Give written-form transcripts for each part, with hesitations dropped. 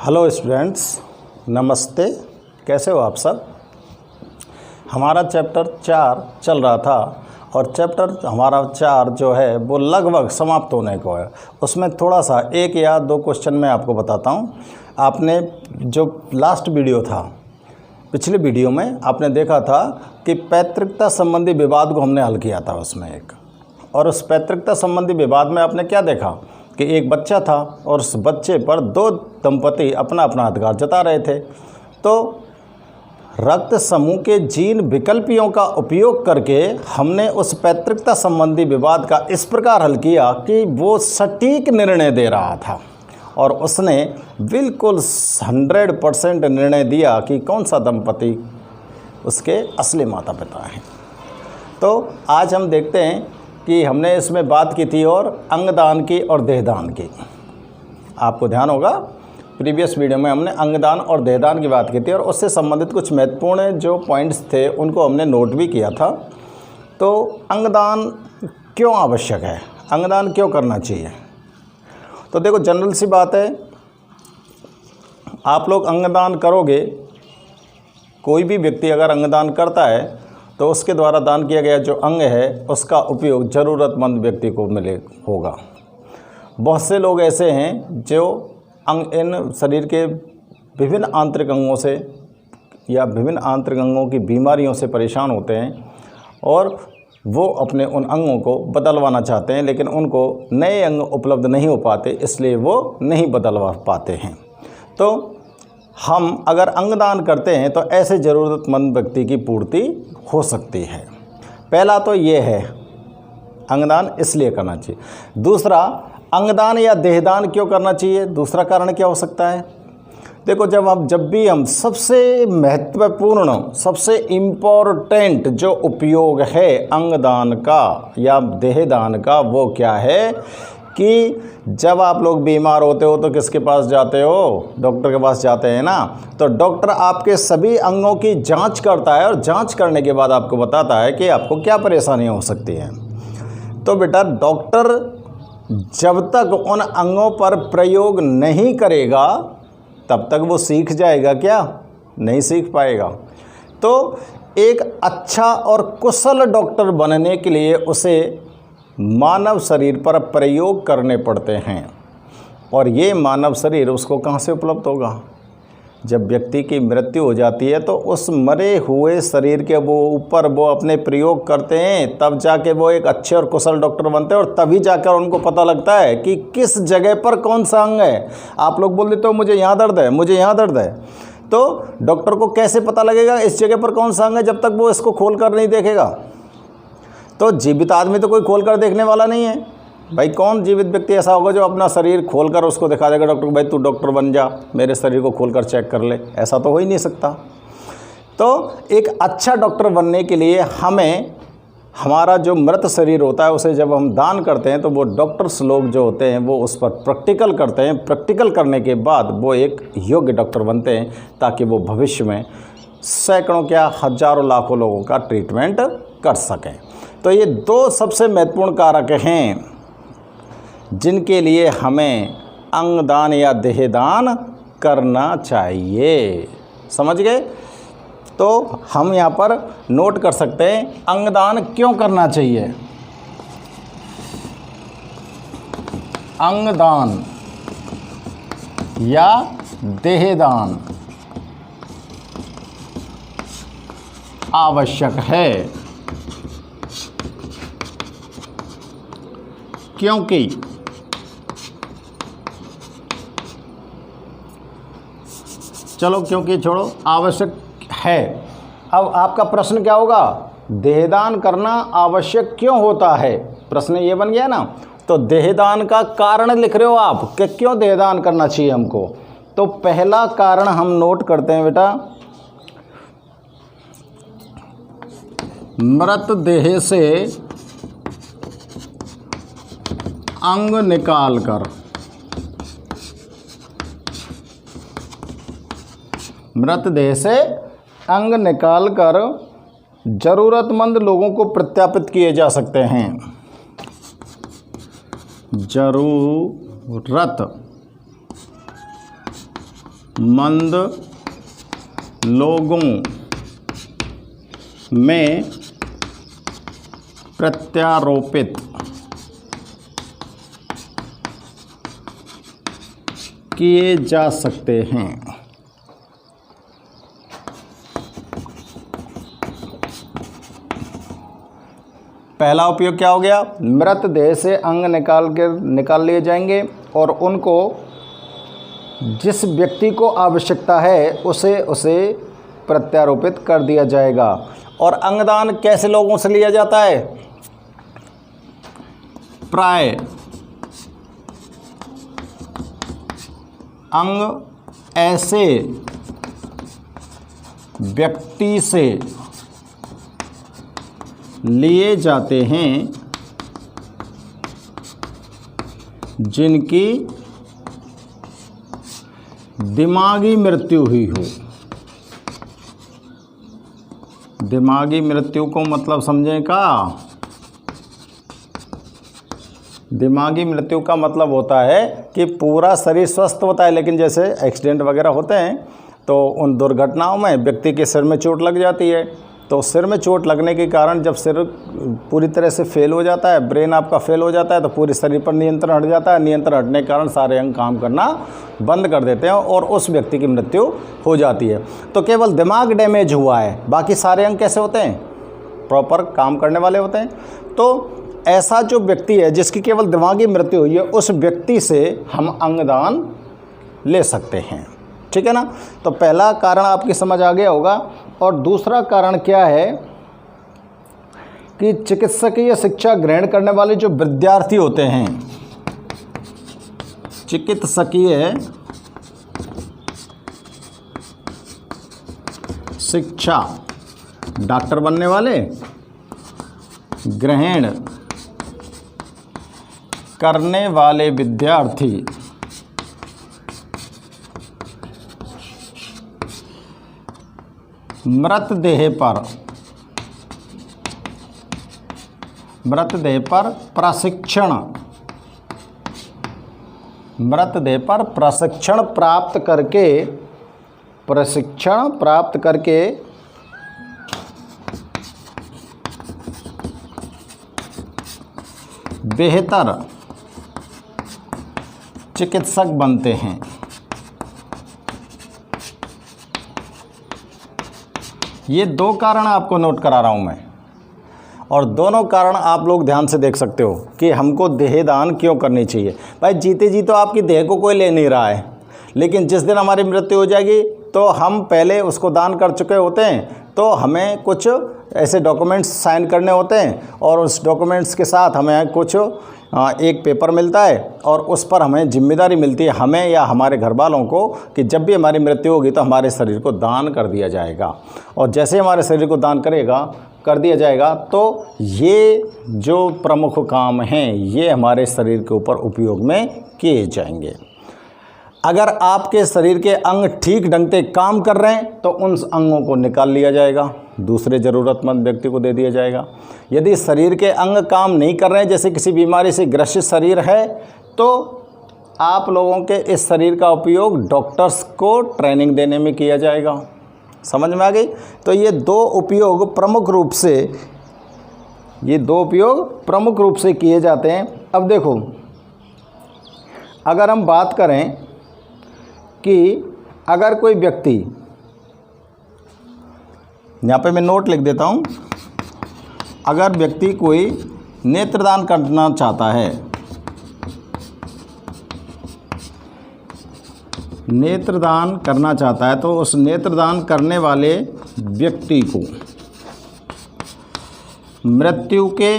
Hello students, नमस्ते। कैसे हो आप सब। हमारा चैप्टर 4 चल रहा था और चैप्टर हमारा 4 जो है वो लगभग समाप्त होने को है। उसमें थोड़ा सा 1 या 2 क्वेश्चन मैं आपको बताता हूँ। आपने जो लास्ट वीडियो था, पिछले वीडियो में आपने देखा था कि पैतृकता संबंधी विवाद को हमने हल किया था उसमें एक, और उस पैतृकता संबंधी विवाद में आपने क्या देखा कि एक बच्चा था और उस बच्चे पर 2 दंपति अपना अपना अधिकार जता रहे थे। तो रक्त समूह के जीन विकल्पियों का उपयोग करके हमने उस पैतृकता संबंधी विवाद का इस प्रकार हल किया कि वो सटीक निर्णय दे रहा था और उसने बिल्कुल 100% निर्णय दिया कि कौन सा दंपति उसके असली माता पिता हैं। तो आज हम देखते हैं कि हमने इसमें बात की थी और अंगदान की और देहदान की। आपको ध्यान होगा प्रीवियस वीडियो में हमने अंगदान और देहदान की बात की थी और उससे संबंधित कुछ महत्वपूर्ण जो पॉइंट्स थे उनको हमने नोट भी किया था। तो अंगदान क्यों आवश्यक है, अंगदान क्यों करना चाहिए। तो देखो, जनरल सी बात है, आप लोग अंगदान करोगे, कोई भी व्यक्ति अगर अंगदान करता है तो उसके द्वारा दान किया गया जो अंग है उसका उपयोग ज़रूरतमंद व्यक्ति को मिले होगा। बहुत से लोग ऐसे हैं जो इन शरीर के विभिन्न आंतरिक अंगों से या विभिन्न आंतरिक अंगों की बीमारियों से परेशान होते हैं और वो अपने उन अंगों को बदलवाना चाहते हैं, लेकिन उनको नए अंग उपलब्ध नहीं हो पाते, इसलिए वो नहीं बदलवा पाते हैं। तो हम अगर अंगदान करते हैं तो ऐसे ज़रूरतमंद व्यक्ति की पूर्ति हो सकती है। पहला तो ये है, अंगदान इसलिए करना चाहिए। दूसरा, अंगदान या देहदान क्यों करना चाहिए, दूसरा कारण क्या हो सकता है। देखो, जब भी हम सबसे महत्वपूर्ण, सबसे इम्पोर्टेंट जो उपयोग है अंगदान का या देहदान का, वो क्या है कि जब आप लोग बीमार होते हो तो किसके पास जाते हो, डॉक्टर के पास जाते हैं ना। तो डॉक्टर आपके सभी अंगों की जांच करता है और जांच करने के बाद आपको बताता है कि आपको क्या परेशानियां हो सकती हैं। तो बेटा, डॉक्टर जब तक उन अंगों पर प्रयोग नहीं करेगा तब तक वो सीख जाएगा क्या, नहीं सीख पाएगा। तो एक अच्छा और कुशल डॉक्टर बनने के लिए उसे मानव शरीर पर प्रयोग करने पड़ते हैं, और ये मानव शरीर उसको कहाँ से उपलब्ध होगा। जब व्यक्ति की मृत्यु हो जाती है तो उस मरे हुए शरीर के ऊपर वो अपने प्रयोग करते हैं, तब जाके वो एक अच्छे और कुशल डॉक्टर बनते हैं और तभी जाकर उनको पता लगता है कि किस जगह पर कौन सा अंग है। आप लोग बोल देते हो मुझे यहाँ दर्द है, मुझे यहाँ दर्द है, तो डॉक्टर को कैसे पता लगेगा इस जगह पर कौन सा अंग है जब तक वो इसको खोल कर नहीं देखेगा। तो जीवित आदमी तो कोई खोल कर देखने वाला नहीं है भाई। कौन जीवित व्यक्ति ऐसा होगा जो अपना शरीर खोलकर उसको दिखा देगा डॉक्टर को, भाई तू डॉक्टर बन जा, मेरे शरीर को खोलकर चेक कर ले। ऐसा तो हो ही नहीं सकता। तो एक अच्छा डॉक्टर बनने के लिए हमें हमारा जो मृत शरीर होता है उसे जब हम दान करते हैं तो वो डॉक्टर्स लोग जो होते हैं वो उस पर प्रैक्टिकल करते हैं। प्रैक्टिकल करने के बाद वो एक योग्य डॉक्टर बनते हैं ताकि वो भविष्य में सैकड़ों क्या हजारों लाखों लोगों का ट्रीटमेंट कर सकें। तो ये 2 सबसे महत्वपूर्ण कारक हैं जिनके लिए हमें अंगदान या देहदान करना चाहिए। समझ गए। तो हम यहाँ पर नोट कर सकते हैं अंगदान क्यों करना चाहिए। अंगदान या देहदान आवश्यक है क्योंकि चलो क्योंकि छोड़ो, आवश्यक है। अब आपका प्रश्न क्या होगा, देहदान करना आवश्यक क्यों होता है, प्रश्न ये बन गया ना। तो देहदान का कारण लिख रहे हो आप कि क्यों देहदान करना चाहिए हमको। तो पहला कारण हम नोट करते हैं बेटा, मृत देह से अंग निकालकर, मृत देह से अंग निकालकर ज़रूरतमंद लोगों को प्रत्यापित किए जा सकते हैं। ज़रूरतमंद मंद लोगों में प्रत्यारोपित किए जा सकते हैं। पहला उपयोग क्या हो गया? मृतदेह से अंग निकाल लिए जाएंगे और उनको जिस व्यक्ति को आवश्यकता है उसे प्रत्यारोपित कर दिया जाएगा। और अंगदान कैसे लोगों से लिया जाता है? प्राय अंग ऐसे व्यक्ति से लिए जाते हैं जिनकी दिमागी मृत्यु हुई हो। दिमागी मृत्यु को मतलब समझें का? दिमागी मृत्यु का मतलब होता है कि पूरा शरीर स्वस्थ होता है, लेकिन जैसे एक्सीडेंट वगैरह होते हैं तो उन दुर्घटनाओं में व्यक्ति के सिर में चोट लग जाती है, तो सिर में चोट लगने के कारण जब सिर पूरी तरह से फेल हो जाता है, ब्रेन आपका फेल हो जाता है, तो पूरे शरीर पर नियंत्रण हट जाता है। नियंत्रण हटने के कारण सारे अंग काम करना बंद कर देते हैं और उस व्यक्ति की मृत्यु हो जाती है। तो केवल दिमाग डैमेज हुआ है, बाकी सारे अंग कैसे होते हैं? प्रॉपर काम करने वाले होते हैं। तो ऐसा जो व्यक्ति है जिसकी केवल दिमागी मृत्यु हुई है, उस व्यक्ति से हम अंगदान ले सकते हैं। ठीक है ना? तो पहला कारण आपकी समझ आ गया होगा। और दूसरा कारण क्या है कि चिकित्सकीय शिक्षा ग्रहण करने वाले जो विद्यार्थी होते हैं, चिकित्सकीय शिक्षा डॉक्टर बनने वाले ग्रहण करने वाले विद्यार्थी मृतदेह पर प्रशिक्षण प्राप्त करके बेहतर चिकित्सक बनते हैं। ये दो कारण आपको नोट करा रहा हूँ मैं, और दोनों कारण आप लोग ध्यान से देख सकते हो कि हमको देह दान क्यों करनी चाहिए। भाई जीते जी तो आपकी देह को कोई ले नहीं रहा है, लेकिन जिस दिन हमारी मृत्यु हो जाएगी तो हम पहले उसको दान कर चुके होते हैं, तो हमें कुछ ऐसे डॉक्यूमेंट्स साइन करने होते हैं और उस डॉक्यूमेंट्स के साथ हमें कुछ एक पेपर मिलता है और उस पर हमें जिम्मेदारी मिलती है, हमें या हमारे घर वालों को, कि जब भी हमारी मृत्यु होगी तो हमारे शरीर को दान कर दिया जाएगा। और जैसे हमारे शरीर को दान कर दिया जाएगा तो ये जो प्रमुख काम हैं ये हमारे शरीर के ऊपर उपयोग में किए जाएंगे। अगर आपके शरीर के अंग ठीक ढंग से काम कर रहे हैं तो उन अंगों को निकाल लिया जाएगा, दूसरे ज़रूरतमंद व्यक्ति को दे दिया जाएगा। यदि शरीर के अंग काम नहीं कर रहे हैं, जैसे किसी बीमारी से ग्रसित शरीर है, तो आप लोगों के इस शरीर का उपयोग डॉक्टर्स को ट्रेनिंग देने में किया जाएगा। समझ में आ गई? तो ये दो उपयोग प्रमुख रूप से किए जाते हैं। अब देखो, अगर हम बात करें कि अगर कोई व्यक्ति, यहाँ पे मैं नोट लिख देता हूँ, अगर व्यक्ति कोई नेत्रदान करना चाहता है, तो उस नेत्रदान करने वाले व्यक्ति को मृत्यु के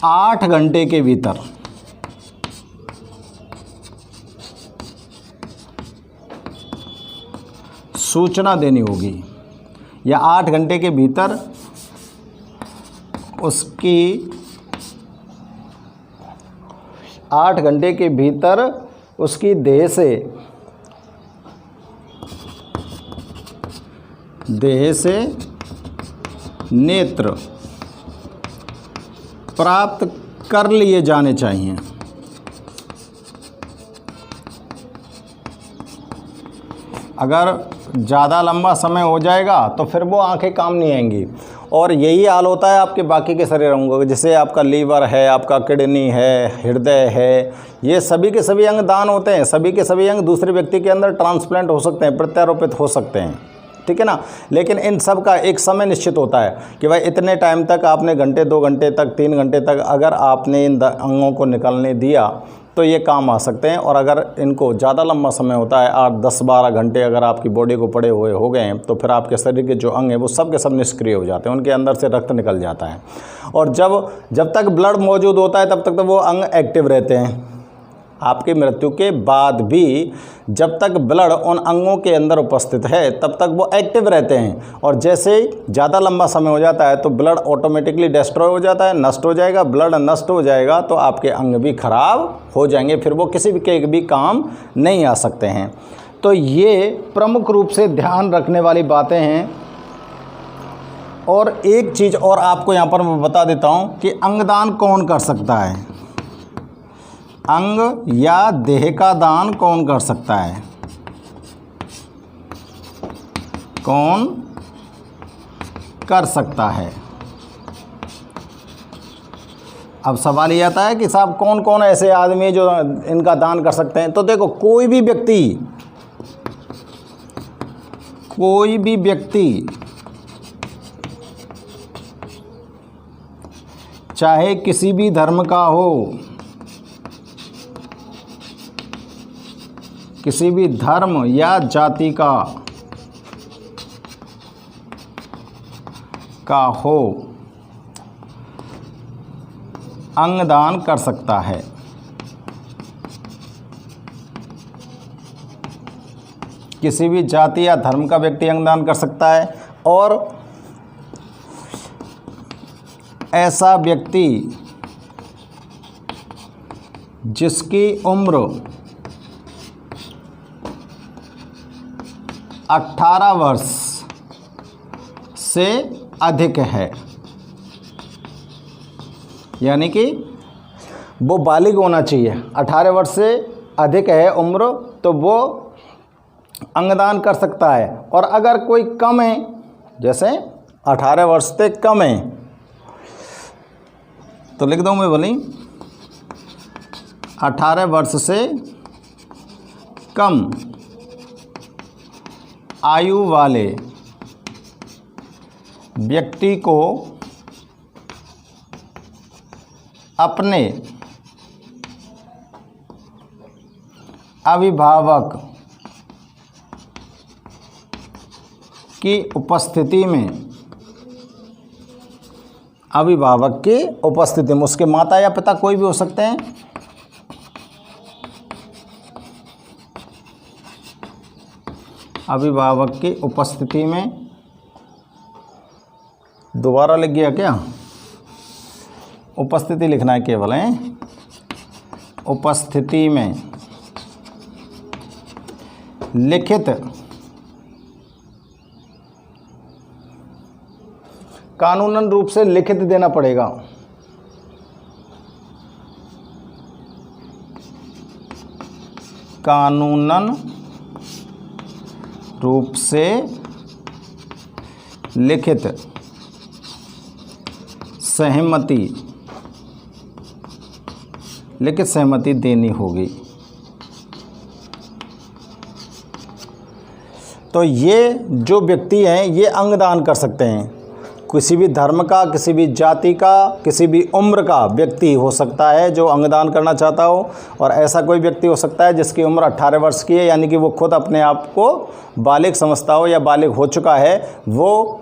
8 घंटे के भीतर सूचना देनी होगी, या 8 घंटे के भीतर उसकी देह से नेत्र प्राप्त कर लिए जाने चाहिए। अगर ज़्यादा लंबा समय हो जाएगा तो फिर वो आंखें काम नहीं आएंगी। और यही हाल होता है आपके बाकी के शरीर अंगों का, जैसे आपका लीवर है, आपका किडनी है, हृदय है, ये सभी के सभी अंग दान होते हैं। सभी के सभी अंग दूसरे व्यक्ति के अंदर ट्रांसप्लांट हो सकते हैं, प्रत्यारोपित हो सकते हैं, ठीक है ना। लेकिन इन सब का एक समय निश्चित होता है कि भाई इतने टाइम तक आपने, घंटे 2 घंटे तक 3 घंटे तक अगर आपने इन अंगों को निकालने दिया तो ये काम आ सकते हैं। और अगर इनको ज़्यादा लंबा समय होता है, 8, 10, 12 घंटे अगर आपकी बॉडी को पड़े हुए हो गए हैं, तो फिर आपके शरीर के जो अंग हैं वो सब के सब निष्क्रिय हो जाते हैं, उनके अंदर से रक्त निकल जाता है। और जब तक ब्लड मौजूद होता है तब तक तो वो अंग एक्टिव रहते हैं। आपकी मृत्यु के बाद भी जब तक ब्लड उन अंगों के अंदर उपस्थित है तब तक वो एक्टिव रहते हैं। और जैसे ही ज़्यादा लंबा समय हो जाता है तो ब्लड ऑटोमेटिकली डिस्ट्रॉय हो जाता है, नष्ट हो जाएगा। ब्लड नष्ट हो जाएगा तो आपके अंग भी खराब हो जाएंगे, फिर वो किसी के भी काम नहीं आ सकते हैं। तो ये प्रमुख रूप से ध्यान रखने वाली बातें हैं। और एक चीज़ और आपको यहाँ पर मैं बता देता हूँ कि अंगदान कौन कर सकता है, अंग या देह का दान कौन कर सकता है, कौन कर सकता है। अब सवाल ये आता है कि साहब कौन कौन ऐसे आदमी है जो इनका दान कर सकते हैं। तो देखो, कोई भी व्यक्ति चाहे किसी भी धर्म का हो, किसी भी धर्म या जाति का हो, अंगदान कर सकता है। किसी भी जाति या धर्म का व्यक्ति अंगदान कर सकता है। और ऐसा व्यक्ति जिसकी उम्र 18 वर्ष से अधिक है, यानी कि वो बालिग होना चाहिए। 18 वर्ष से अधिक है उम्र तो वो अंगदान कर सकता है। और अगर कोई कम है, जैसे 18 वर्ष से कम है, तो लिख दूँ मैं बोली 18 वर्ष से कम आयु वाले व्यक्ति को अपने अभिभावक की उपस्थिति में, अभिभावक की उपस्थिति में, उसके माता या पिता कोई भी हो सकते हैं, अभिभावक की उपस्थिति में, दोबारा लिख गया क्या, उपस्थिति लिखना है केवल, है उपस्थिति में लिखित कानूनन रूप से लिखित देना पड़ेगा। कानूनन रूप से लिखित सहमति देनी होगी। तो ये जो व्यक्ति हैं ये अंगदान कर सकते हैं। किसी भी धर्म का, किसी भी जाति का, किसी भी उम्र का व्यक्ति हो सकता है जो अंगदान करना चाहता हो। और ऐसा कोई व्यक्ति हो सकता है जिसकी उम्र 18 वर्ष की है, यानी कि वो खुद अपने आप को बालिग समझता हो या बालिग हो चुका है, वो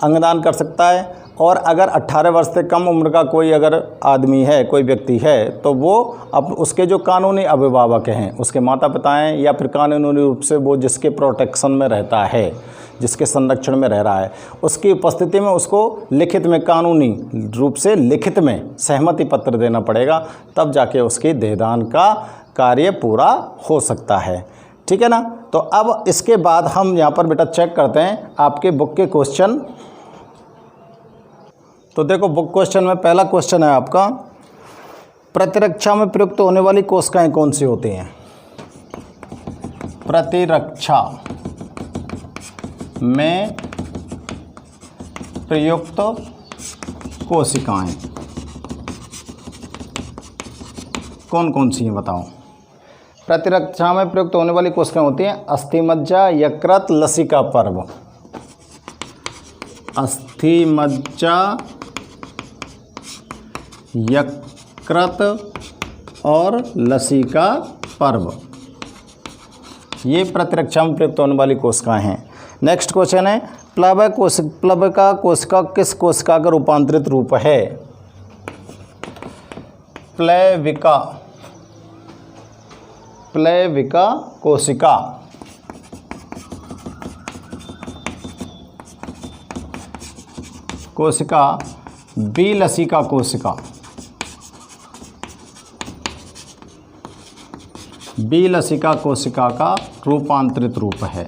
अंगदान कर सकता है। और अगर 18 वर्ष से कम उम्र का कोई अगर आदमी है, कोई व्यक्ति है, तो वो अब उसके जो कानूनी अभिभावक हैं, उसके माता पिता हैं, या फिर कानूनी रूप से वो जिसके प्रोटेक्शन में रहता है, जिसके संरक्षण में रह रहा है, उसकी उपस्थिति में उसको लिखित में, कानूनी रूप से लिखित में सहमति पत्र देना पड़ेगा, तब जाके उसके देहदान का कार्य पूरा हो सकता है। ठीक है ना। तो अब इसके बाद हम यहाँ पर बेटा चेक करते हैं आपके बुक के क्वेश्चन। तो देखो, बुक क्वेश्चन में पहला क्वेश्चन है आपका, प्रतिरक्षा में प्रयुक्त होने वाली कोशिकाएं कौन सी होती हैं? प्रतिरक्षा में प्रयुक्त कोशिकाएं कौन कौन सी हैं बताओ। प्रतिरक्षा में प्रयुक्त होने वाली कोशिकाएं होती हैं अस्थिमज्जा, यकृत, लसिका पर्व। अस्थिमज्जा, यकृत और लसिका पर्व, ये प्रतिरक्षा में प्रयुक्त होने वाली कोशिकाएं हैं। नेक्स्ट क्वेश्चन है प्लवका कोशिका किस कोशिका का रूपांतरित रूप है। प्लविका कोशिका बी लसिका कोशिका, बी लसिका कोशिका का रूपांतरित रूप है।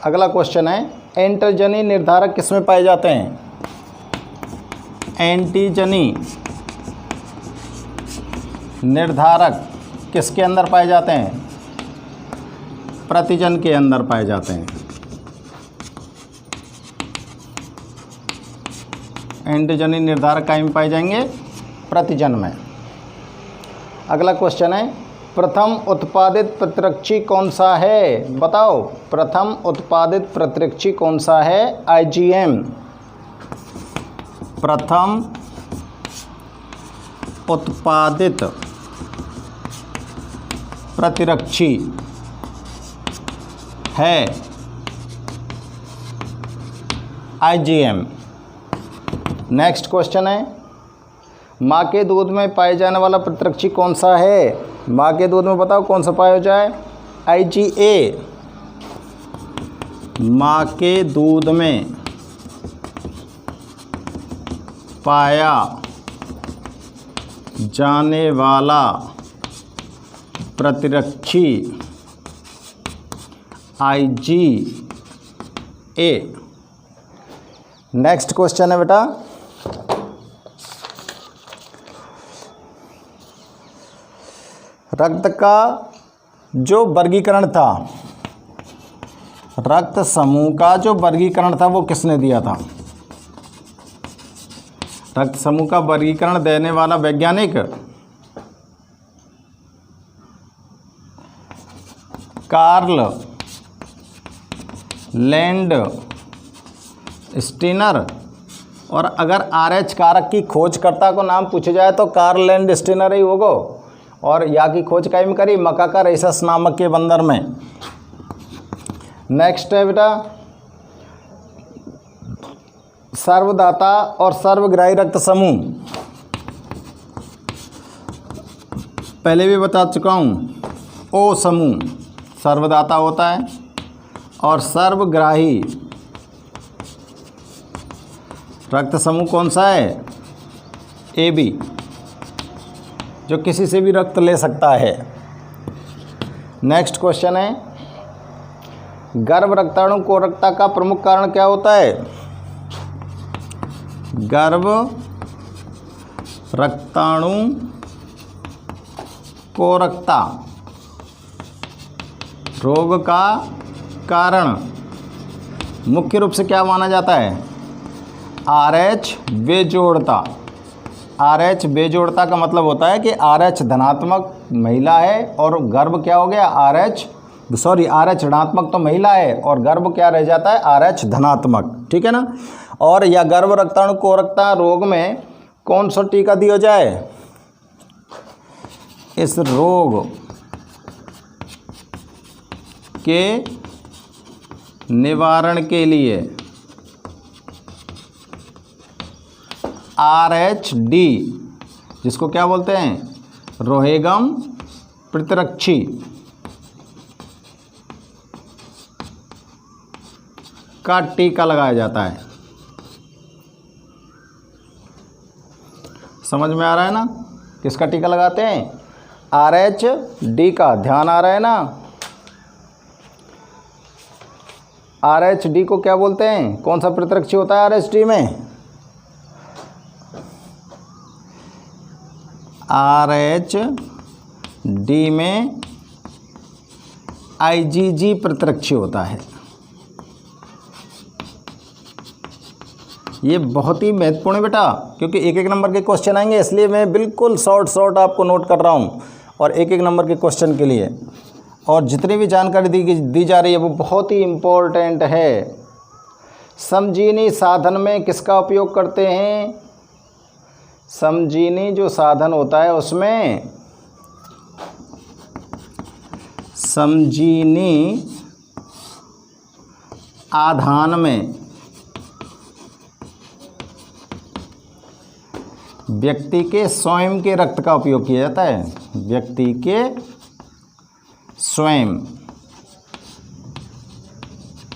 अगला क्वेश्चन है एंटीजनी निर्धारक किसमें पाए जाते हैं। एंटीजनी निर्धारक किसके अंदर पाए जाते हैं। प्रतिजन के अंदर पाए जाते हैं। एंटीजनी निर्धारक कहाँ में पाए जाएंगे, प्रतिजन में। अगला क्वेश्चन है प्रथम उत्पादित प्रतिरक्षी कौन सा है, बताओ। प्रथम उत्पादित प्रतिरक्षी कौन सा है, IgM। प्रथम उत्पादित प्रतिरक्षी है IgM। नेक्स्ट क्वेश्चन है माँ के दूध में पाए जाने वाला प्रतिरक्षी कौन सा है। माँ के दूध में बताओ कौन सा पाया जाए, IgA। माँ के दूध में पाया जाने वाला प्रतिरक्षी IgA। नेक्स्ट क्वेश्चन है बेटा रक्त का जो वर्गीकरण था, रक्त समूह का जो वर्गीकरण था वो किसने दिया था। रक्त समूह का वर्गीकरण देने वाला वैज्ञानिक कार्ल लैंड स्टीनर। और अगर RH कारक की खोजकर्ता को नाम पूछा जाए तो कार्ल लैंड स्टीनर ही होगा। और या की खोज कायम करी मकाका रेसस नामक के बंदर में। नेक्स्ट है बेटा सर्वदाता और सर्वग्राही रक्त समूह, पहले भी बता चुका हूँ। O समूह सर्वदाता होता है और सर्वग्राही रक्त समूह कौन सा है, AB, जो किसी से भी रक्त ले सकता है। नेक्स्ट क्वेश्चन है गर्भ रक्ताणु कोरकता का प्रमुख कारण क्या होता है। गर्भ रक्ताणु कोरकता रोग का कारण मुख्य रूप से क्या माना जाता है, RH बेजोड़ता। RH बेजोड़ता का मतलब होता है कि RH धनात्मक महिला है और गर्भ क्या हो गया, RH ऋणात्मक तो महिला है और गर्भ क्या रह जाता है, RH धनात्मक, ठीक है ना। और या गर्भ रक्ताणु कोरकता रोग में कौन सा टीका दिया जाए। इस रोग के निवारण के लिए RH-D, जिसको क्या बोलते हैं, रोहेगम प्रतिरक्षी का टीका लगाया जाता है। समझ में आ रहा है ना, किसका टीका लगाते हैं, RH-D का। ध्यान आ रहा है ना। RH-D को क्या बोलते हैं, कौन सा प्रतिरक्षी होता है RH-D में, RH-D डी में IgG प्रतिरक्षी होता है। ये बहुत ही महत्वपूर्ण है बेटा, क्योंकि एक एक नंबर के क्वेश्चन आएंगे, इसलिए मैं बिल्कुल शॉर्ट आपको नोट कर रहा हूँ और एक एक नंबर के क्वेश्चन के लिए। और जितनी भी जानकारी दी जा रही है वो बहुत ही इम्पोर्टेंट है। समजीनी साधन में किसका उपयोग करते हैं? समजीनी जो साधन होता है उसमें समजीनी आधान में व्यक्ति के स्वयं के रक्त का उपयोग किया जाता है। व्यक्ति के स्वयं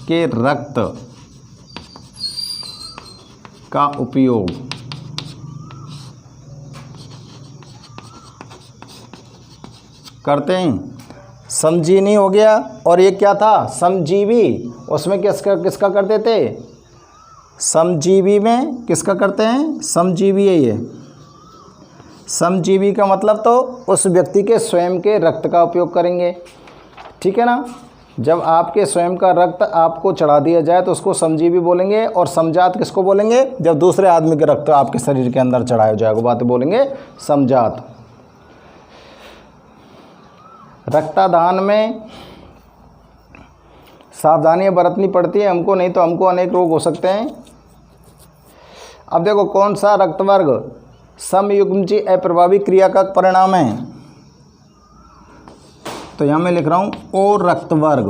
के रक्त का उपयोग करते हैं। समजीनी हो गया, और ये क्या था? समजीवी। उसमें किसका करते थे? समजीवी में किसका करते हैं? समजीवी है ये। समजीवी का मतलब तो उस व्यक्ति के स्वयं के रक्त का उपयोग करेंगे, ठीक है ना। जब आपके स्वयं का रक्त आपको चढ़ा दिया जाए तो उसको समजीवी बोलेंगे, और समजात किसको बोलेंगे? जब दूसरे आदमी के रक्त आपके शरीर के अंदर चढ़ाया जाएगा, वो बातें बोलेंगे समजात। रक्तदान में सावधानियां बरतनी पड़ती है हमको, नहीं तो हमको अनेक रोग हो सकते हैं। अब देखो, कौन सा रक्तवर्ग समयुग्मजी अप्रभावी क्रिया का परिणाम है? तो यहां मैं लिख रहा हूं ओ रक्तवर्ग।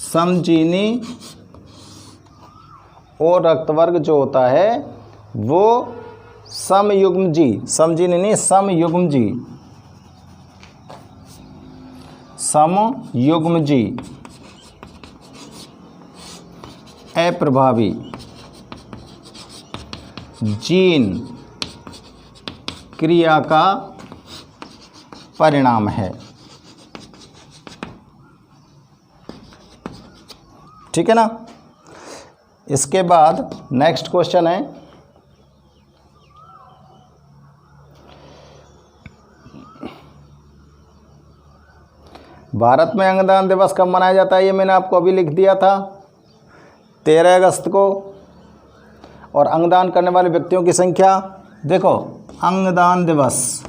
समजीनी ओ रक्तवर्ग जो होता है वो समयुग्मजी, समजीनी नहीं, समयुग्मजी, समयुग्मजी अप्रभावी जीन क्रिया का परिणाम है, ठीक है ना। इसके बाद नेक्स्ट क्वेश्चन है, भारत में अंगदान दिवस कब मनाया जाता है? ये मैंने आपको अभी लिख दिया था, 13 अगस्त को। और अंगदान करने वाले व्यक्तियों की संख्या देखो, अंगदान दिवस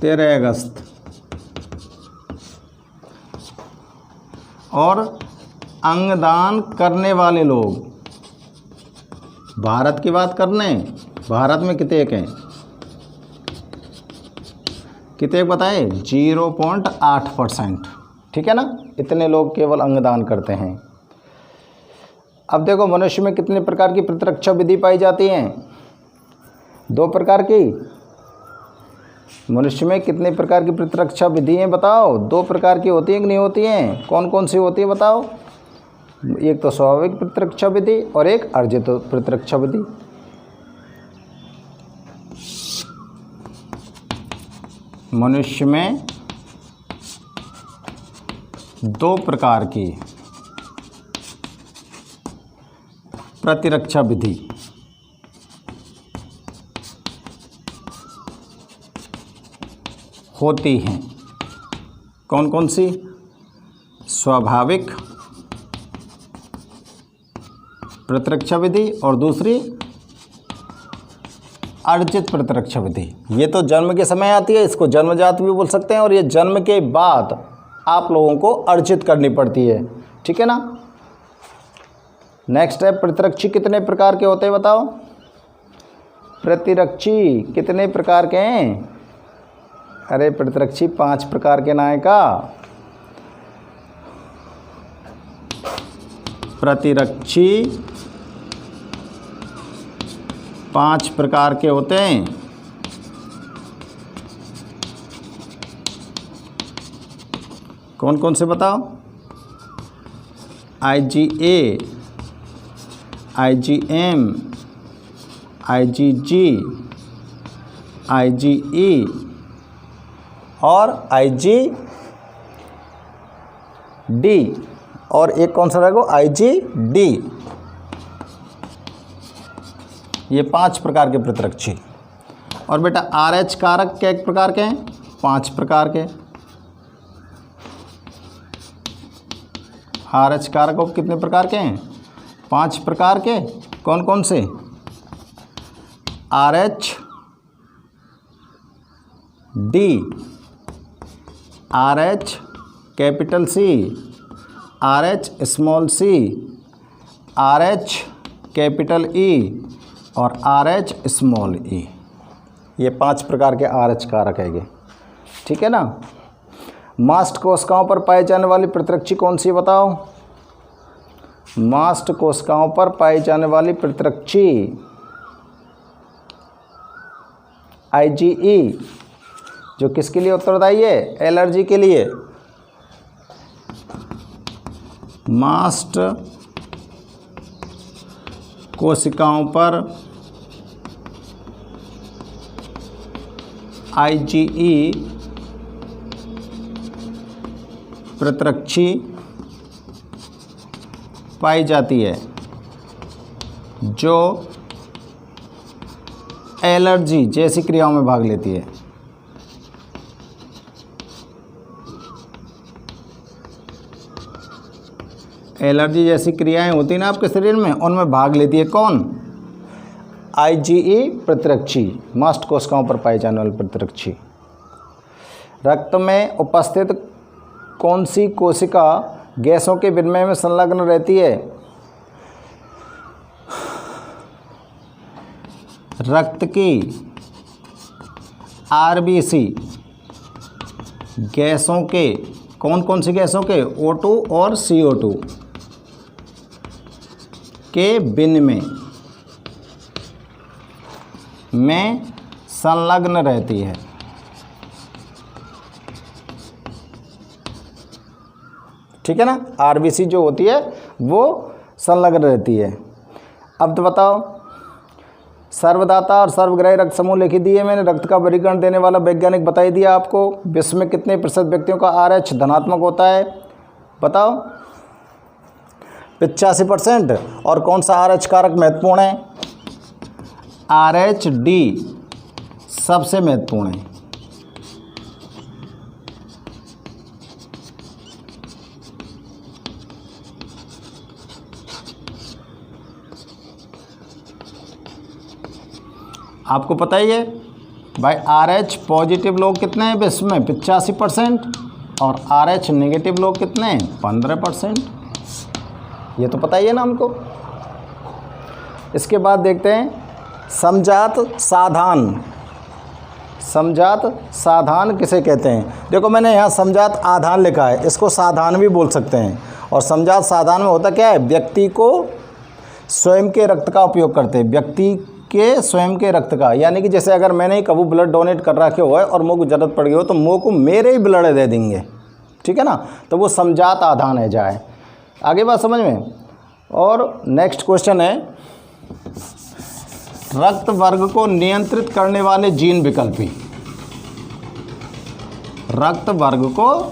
13 अगस्त, और अंगदान करने वाले लोग, भारत की बात करने, भारत में कितने हैं? कितने बताए? 0.8%, ठीक है ना। इतने लोग केवल अंगदान करते हैं। अब देखो, मनुष्य में कितने प्रकार की प्रतिरक्षा विधि पाई जाती हैं? 2 प्रकार की। मनुष्य में कितने प्रकार की प्रतिरक्षा विधि हैं बताओ? 2 प्रकार की होती हैं कि नहीं होती हैं? कौन कौन सी होती है बताओ? एक तो स्वाभाविक प्रतिरक्षा विधि और एक अर्जित प्रतिरक्षा विधि। मनुष्य में 2 प्रकार की प्रतिरक्षा विधि होती हैं। कौन कौन सी? स्वाभाविक प्रतिरक्षा विधि और दूसरी अर्जित प्रतिरक्षा विधि। ये तो जन्म के समय आती है, इसको जन्मजात भी बोल सकते हैं, और ये जन्म के बाद आप लोगों को अर्जित करनी पड़ती है, ठीक है ना। नेक्स्ट है, प्रतिरक्षी कितने प्रकार के होते हैं बताओ? प्रतिरक्षी कितने प्रकार के हैं? अरे प्रतिरक्षी 5 प्रकार के नायका। प्रतिरक्षी 5 प्रकार के होते हैं। कौन कौन से बताओ? IgA, IgM, IgG, IgE और IgD और एक कौन सा रहेगा, IgD। ये 5 प्रकार के प्रतिरक्षी। और बेटा RH कारक के एक प्रकार के हैं, 5 प्रकार के। RH कारक कितने प्रकार के हैं, 5 प्रकार के। कौन कौन से, RH D, RH capital C, RH small c, RH capital E और RH स्मॉल e। ये 5 प्रकार के RH कारक है ये, ठीक है ना। मास्ट कोशिकाओं पर पाई जाने वाली प्रतिरक्षी कौन सी बताओ, मास्ट कोशिकाओं पर पाई जाने वाली प्रतिरक्षी IgE, जो किसके लिए उत्तरदायी है, एलर्जी के लिए। मास्ट कोशिकाओं पर IgE प्रतिरक्षी पाई जाती है जो एलर्जी जैसी क्रियाओं में भाग लेती है। एलर्जी जैसी क्रियाएं होती हैं ना आपके शरीर में, उनमें भाग लेती है कौन, IgE प्रतिरक्षी, मास्ट कोशिकाओं पर पाई जाने वाली प्रतिरक्षी। रक्त में उपस्थित कौन सी कोशिका गैसों के विनिमय में संलग्न रहती है, रक्त की RBC गैसों के, कौन कौन सी गैसों के, O2 और CO2 के विनिमय में संलग्न रहती है। ठीक है ना, RBC जो होती है वो संलग्न रहती है। अब तो बताओ, सर्वदाता और सर्वग्राही रक्त समूह लिखी दिए मैंने, रक्त का वर्गीकरण देने वाला वैज्ञानिक बता ही दिया आपको। विश्व में कितने प्रतिशत व्यक्तियों का RH धनात्मक होता है बताओ, 85%। और कौन सा RH कारक महत्वपूर्ण है, RHD सबसे महत्वपूर्ण है। आपको पता ही है भाई, RH पॉजिटिव लोग कितने हैं विश्व में, 85%, और RH नेगेटिव लोग कितने हैं, 15%। ये तो पता ही है ना हमको। इसके बाद देखते हैं समजात साधान। समजात साधान किसे कहते हैं, देखो मैंने यहाँ समजात आधान लिखा है, इसको साधान भी बोल सकते हैं। और समजात साधान में होता क्या है, व्यक्ति को स्वयं के रक्त का उपयोग करते हैं, व्यक्ति के स्वयं के रक्त का। यानी कि जैसे अगर मैंने कभी ब्लड डोनेट कर रखे हो है और मुझको ज़रूरत पड़ गई हो तो मुझको मेरे ही ब्लड दे देंगे, ठीक है ना, तो वो समजात आधान है। जाए आगे बात समझ में। और नेक्स्ट क्वेश्चन है, रक्त वर्ग को नियंत्रित करने वाले जीन विकल्पी। रक्त वर्ग को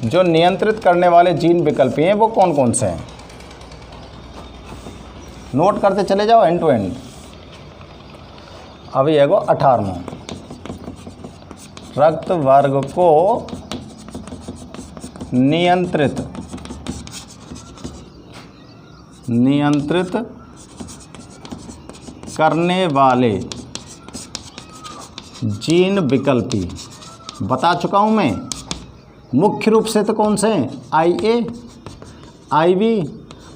जो नियंत्रित करने वाले जीन विकल्पी हैं वो कौन कौन से हैं, नोट करते चले जाओ एंड टू एंड। अभी है 18वां, रक्त वर्ग को नियंत्रित करने वाले जीन विकल्पी बता चुका हूं मैं। मुख्य रूप से तो कौन से हैं, IA, IB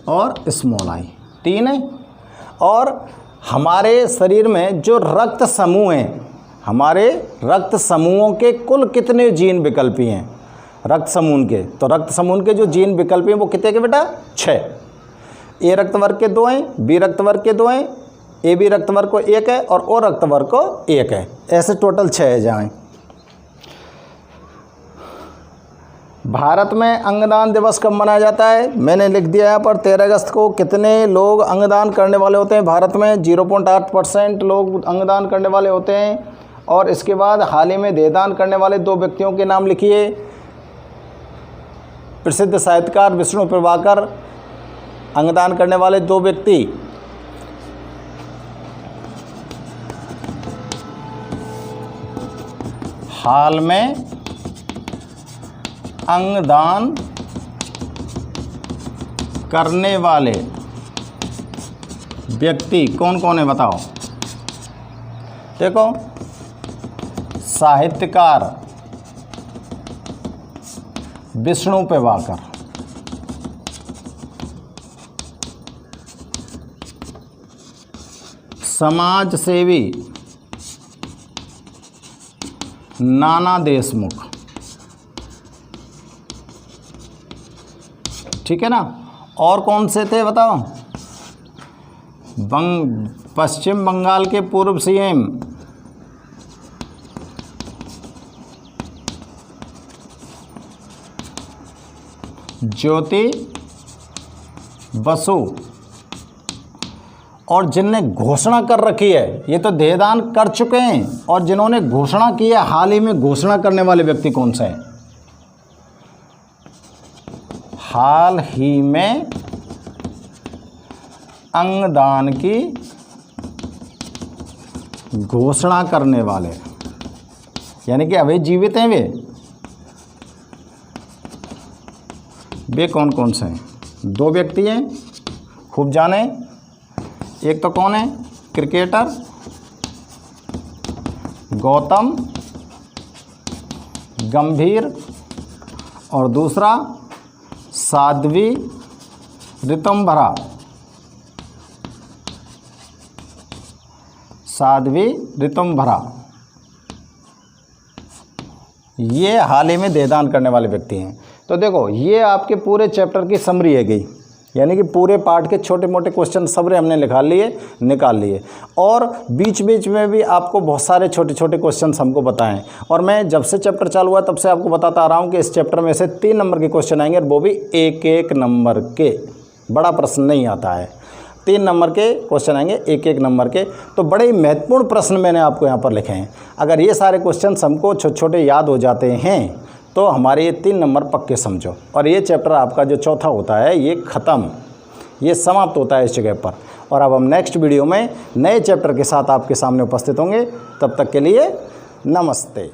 और स्मॉल I, 3 है। और हमारे शरीर में जो रक्त समूह हैं, हमारे रक्त समूहों के कुल कितने जीन विकल्पी हैं रक्त समूह के, तो रक्त समूह के जो जीन विकल्पी हैं वो कितने के बेटा, 6। A रक्त वर्ग के 2 हैं, B रक्त वर्ग के 2 हैं, AB रक्त वर्ग को 1 है और O रक्त वर्ग को 1 है। ऐसे टोटल 6 है। जाएँ भारत में अंगदान दिवस कब मनाया जाता है, मैंने लिख दिया यहाँ पर 13 अगस्त को। कितने लोग अंगदान करने वाले होते हैं भारत में, 0.8% लोग अंगदान करने वाले होते हैं। और इसके बाद हाल ही में देहदान करने वाले 2 व्यक्तियों के नाम लिखिए। प्रसिद्ध साहित्यकार विष्णु प्रभाकर, अंगदान करने वाले 2 व्यक्ति। हाल में अंगदान करने वाले व्यक्ति कौन कौन है बताओ। देखो, साहित्यकार विष्णु प्रभाकर, समाज सेवी नाना देशमुख, ठीक है ना। और कौन से थे बताओ। पश्चिम बंगाल के पूर्व सीएम ज्योति बसु, और जिनने घोषणा कर रखी है, ये तो देहदान कर चुके हैं, और जिन्होंने घोषणा की है, हाल ही में घोषणा करने वाले व्यक्ति कौन से हैं। हाल ही में अंगदान की घोषणा करने वाले, यानी कि अभी जीवित हैं वे कौन कौन से हैं। 2 व्यक्ति हैं, खूब जाने। एक तो कौन है, क्रिकेटर गौतम गंभीर, और दूसरा साध्वी ऋतुम्भरा। साध्वी ऋतुम्भरा, ये हाल ही में देहदान करने वाले व्यक्ति हैं। तो देखो, ये आपके पूरे चैप्टर की समरी है गई, यानी कि पूरे पार्ट के छोटे मोटे क्वेश्चन समरी हमने निकाल लिए, और बीच बीच में भी आपको बहुत सारे छोटे छोटे क्वेश्चन हमको बताएं। और मैं जब से चैप्टर चालू हुआ तब से आपको बताता आ रहा हूँ कि इस चैप्टर में से 3 नंबर के क्वेश्चन आएंगे, और वो भी 1-1 नंबर के। बड़ा प्रश्न नहीं आता है, 3 नंबर के क्वेश्चन आएंगे, 1-1 नंबर के। तो बड़े ही महत्वपूर्ण प्रश्न मैंने आपको यहाँ पर लिखे हैं। अगर ये सारे क्वेश्चन हमको छोटे छोटे याद हो जाते हैं तो हमारे ये 3 नंबर पक्के समझो। और ये चैप्टर आपका जो चौथा होता है ये ख़त्म, ये समाप्त होता है इस जगह पर। और अब हम नेक्स्ट वीडियो में नए चैप्टर के साथ आपके सामने उपस्थित होंगे। तब तक के लिए नमस्ते।